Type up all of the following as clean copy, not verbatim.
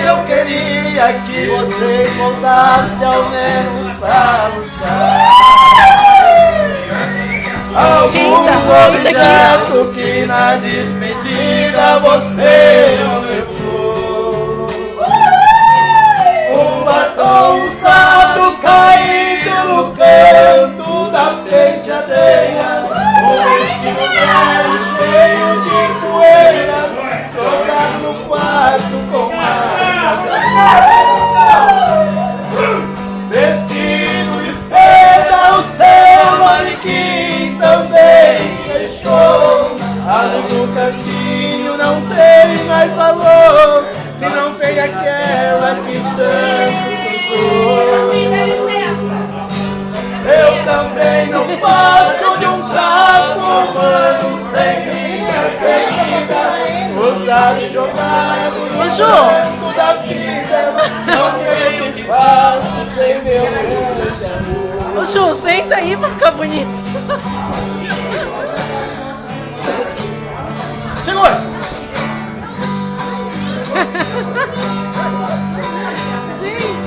eu queria que você voltasse ao menos pra buscar algum objeto que na despedida você não levou. Um batom usado caído no canto da penteadeira, um vestido velho cheio de poeira, jogado no quarto com vestido de seda, o seu manequim também deixou. Ali no cantinho não tem mais valor, se não tem aquela que tanto cruzou. Eu também não passo de um trapo humano sem linha, sem vida, usado e jogado no canto da vida. Não sei o que faço sem meu grande amor. Ô Ju, senta aí pra ficar bonito. Chegou! Gente.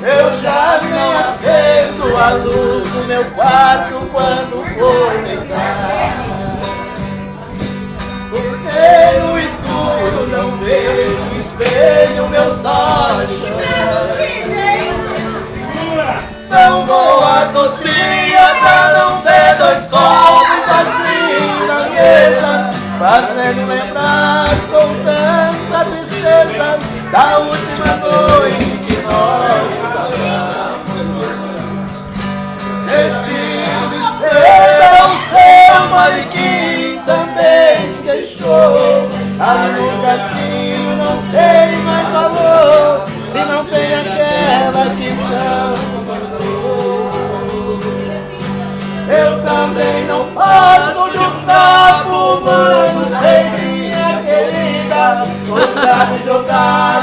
Eu já não acendo a luz do meu quarto quando vou deitar, porque no escuro não vejo no espelho meus olhos. Tão boa cozinha pra não ver dois copos assim na mesa, fazendo lembrar com tanta tristeza da última noite que nós vestido de seda, o seu manequim também deixou. Ali no cantinho não tem mais valor, se não tem aquela que tanto gostou. Eu também não passo de um tapo humano sem minha querida, usado e jogado